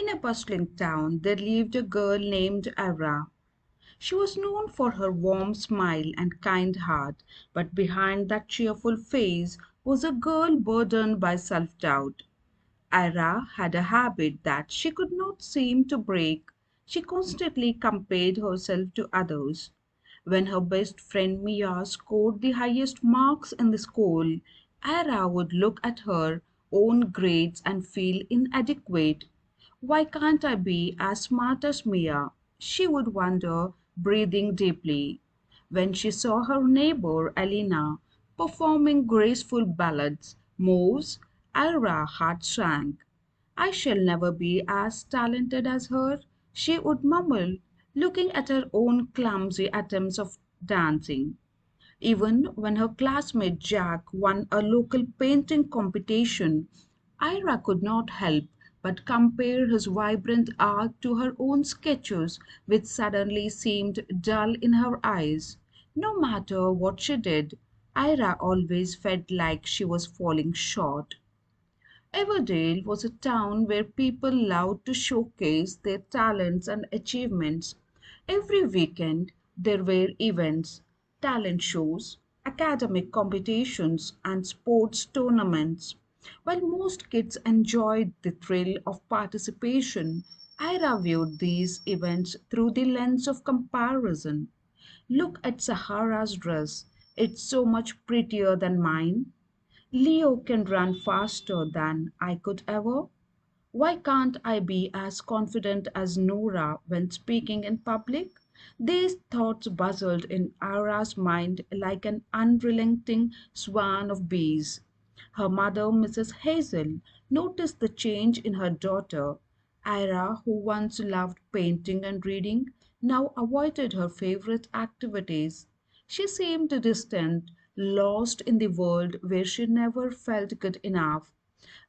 In a bustling town there lived a girl named Ara. She was known for her warm smile and kind heart, but behind that cheerful face was a girl burdened by self doubt. Ira had a habit that she could not seem to break. She constantly compared herself to others. When her best friend Mia scored the highest marks in the school, Ira would look at her own grades and feel inadequate. Why can't I be as smart as Mia? She would wonder, breathing deeply. When she saw her neighbor Elena performing graceful ballads, moves, Ira's heart sank. I shall never be as talented as her, she would mumble, looking at her own clumsy attempts of dancing. Even when her classmate Jack won a local painting competition, Ira could not help but compare his vibrant art to her own sketches, which suddenly seemed dull in her eyes. No matter what she did, Ira always felt like she was falling short. Everdale was a town where people loved to showcase their talents and achievements. Every weekend there were events, talent shows, academic competitions, and sports tournaments. While most kids enjoyed the thrill of participation, Ira viewed these events through the lens of comparison. Look at Sahara's dress, it's so much prettier than mine. Leo can run faster than I could ever. Why can't I be as confident as Nora when speaking in public? These thoughts buzzed in Ara's mind like an unrelenting swarm of bees. Her mother, Mrs. Hazel, noticed the change in her daughter. Ira, who once loved painting and reading, now avoided her favorite activities. She seemed distant, lost in the world where she never felt good enough.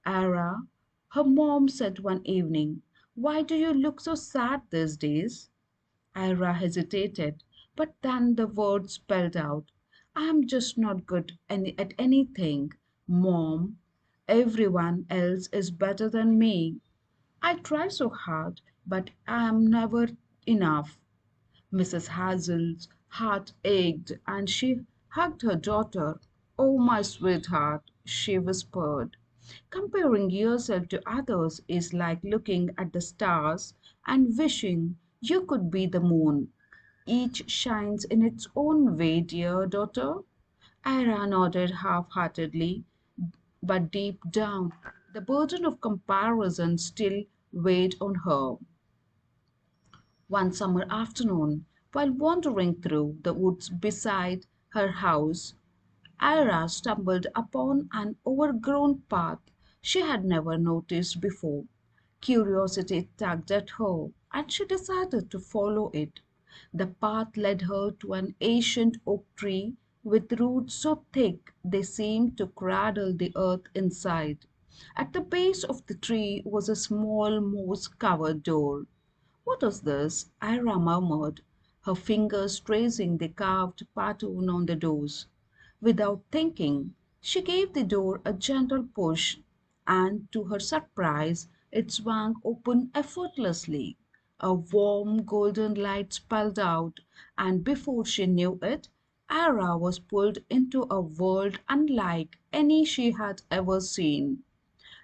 Ira, her mom said one evening, "Why do you look so sad these days?" Ira hesitated, but then the words spelled out, "I am just not good at anything, Mom. Everyone else is better than me. I try so hard, but I am never enough." Mrs. Hazel's heart ached and she hugged her daughter. "Oh, my sweetheart," she whispered, "comparing yourself to others is like looking at the stars and wishing you could be the moon. Each shines in its own way, dear daughter." Ira nodded half heartedly, but deep down, the burden of comparison still weighed on her. One summer afternoon, while wandering through the woods beside her house, Ira stumbled upon an overgrown path she had never noticed before. Curiosity tugged at her, and she decided to follow it. The path led her to an ancient oak tree with roots so thick they seemed to cradle the earth inside. At the base of the tree was a small moss covered door. "What is this?" Ira murmured, her fingers tracing the carved pattern on the doors. Without thinking, she gave the door a gentle push, and to her surprise, it swung open effortlessly. A warm golden light spelled out, and before she knew it, Ira was pulled into a world unlike any she had ever seen.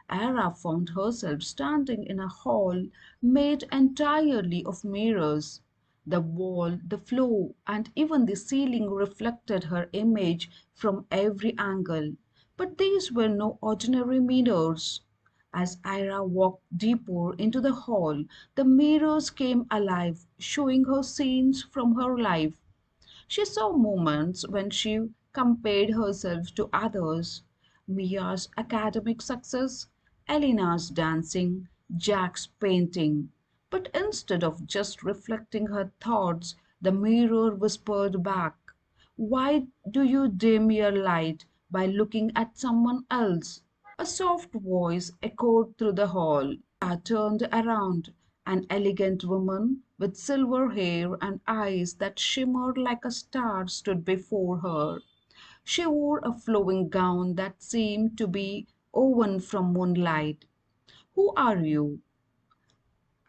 Ara found herself standing in a hall made entirely of mirrors. The wall, the floor, and even the ceiling reflected her image from every angle. But these were no ordinary mirrors. As Ira walked deeper into the hall, the mirrors came alive, showing her scenes from her life. She saw moments when she compared herself to others: Mia's academic success, Elena's dancing, Jack's painting. But instead of just reflecting her thoughts, the mirror whispered back, "Why do you dim your light by looking at someone else?" A soft voice echoed through the hall. Mia turned around. An elegant woman with silver hair and eyes that shimmered like a star stood before her. She wore a flowing gown that seemed to be woven from moonlight. "Who are you?"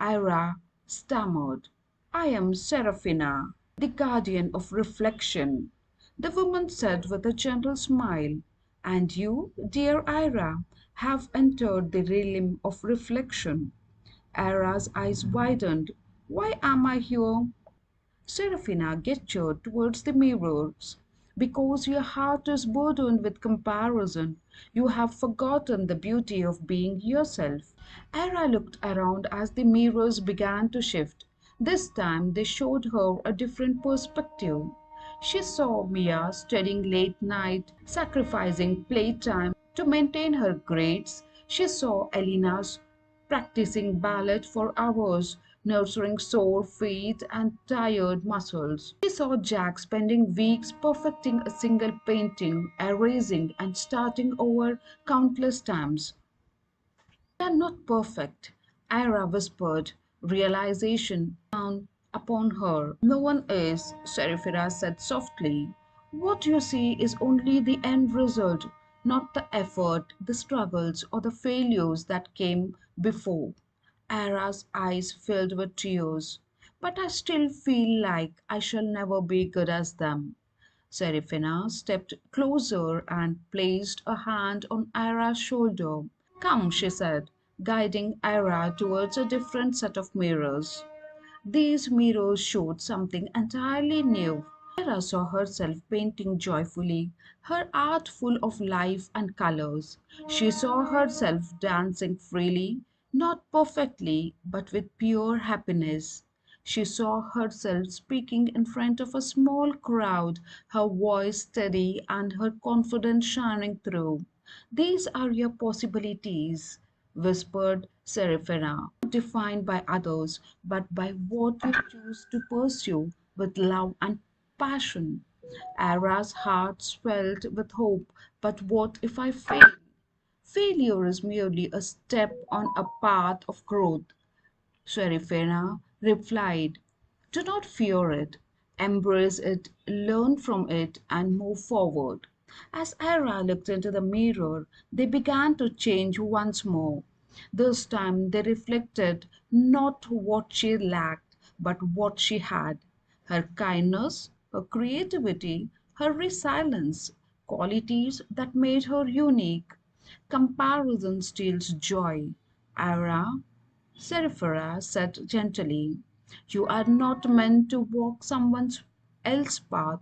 Ira stammered. I am Seraphina, the guardian of reflection. The woman said with a gentle smile, and you, dear Ira, have entered the realm of reflection. Ira's eyes widened. Why am I here? Seraphina gestured towards the mirrors. Because your heart is burdened with comparison, you have forgotten the beauty of being yourself. Era looked around as the mirrors began to shift. This time they showed her a different perspective. She saw Mia studying late night, sacrificing playtime to maintain her grades. She saw Elena's practicing ballet for hours, nurturing sore feet and tired muscles. She saw Jack spending weeks perfecting a single painting, erasing and starting over countless times. They are not perfect, Ira whispered, realization down upon her. No one is, Seraphira said softly. What you see is only the end result, not the effort, the struggles, or the failures that came before. Ira's eyes filled with tears. But I still feel like I shall never be good as them. Seraphina stepped closer and placed a hand on Ira's shoulder. Come, she said, guiding Ira towards a different set of mirrors. These mirrors showed something entirely new. Ira saw herself painting joyfully, her art full of life and colors. She saw herself dancing freely, not perfectly, but with pure happiness. She saw herself speaking in front of a small crowd, her voice steady and her confidence shining through. These are your possibilities, whispered Seraphina, not defined by others, but by what you choose to pursue with love and passion. Ara's heart swelled with hope. But what if I fail? Failure is merely a step on a path of growth. Seraphina replied, do not fear it. Embrace it, learn from it, and move forward. As Ira looked into the mirror, they began to change once more. This time they reflected not what she lacked, but what she had. Her kindness, her creativity, her resilience, qualities that made her unique. Comparison steals joy. Ira, Seraphira said gently, you are not meant to walk someone else's path.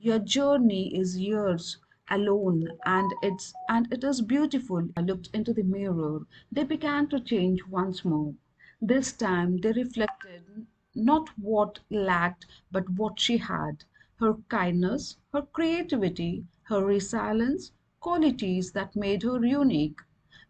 Your journey is yours alone and it is beautiful. Looked into the mirror. They began to change once more. This time they reflected not what lacked but what she had. Her kindness, her creativity, her resilience, qualities that made her unique.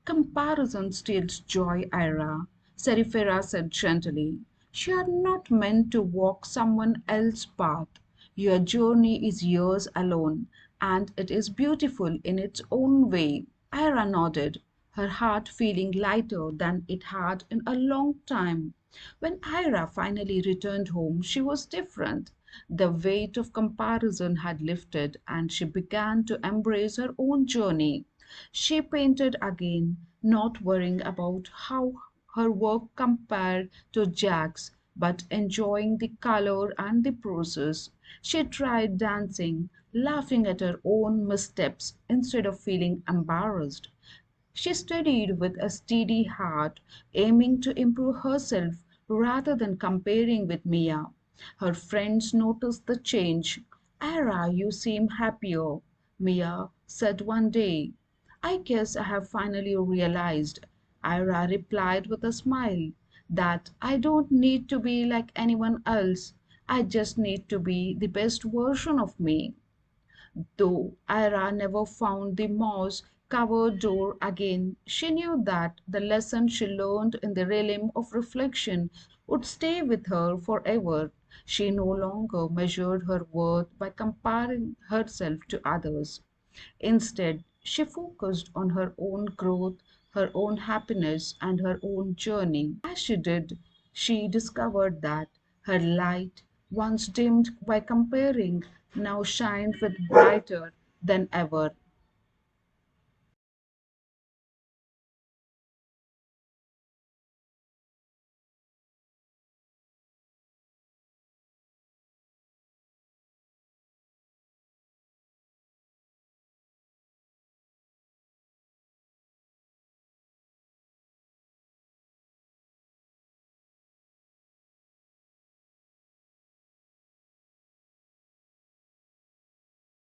Comparison steals joy, Ira, Serifera said gently. You are not meant to walk someone else's path. Your journey is yours alone, and it is beautiful in its own way. Ira nodded, her heart feeling lighter than it had in a long time. When Ira finally returned home, she was different. The weight of comparison had lifted, and she began to embrace her own journey. She painted again, not worrying about how her work compared to Jack's, but enjoying the color and the process. She tried dancing, laughing at her own missteps instead of feeling embarrassed. She studied with a steady heart, aiming to improve herself rather than comparing with Mia. Her friends noticed the change. Ara, you seem happier, Mia said one day. I guess I have finally realized, Ira replied with a smile, that I don't need to be like anyone else. I just need to be the best version of me. Though Ira never found the moss covered door again, she knew that the lesson she learned in the realm of reflection would stay with her forever. She no longer measured her worth by comparing herself to others. Instead, she focused on her own growth, her own happiness, and her own journey. As she did, she discovered that her light, once dimmed by comparing, now shined with brighter than ever.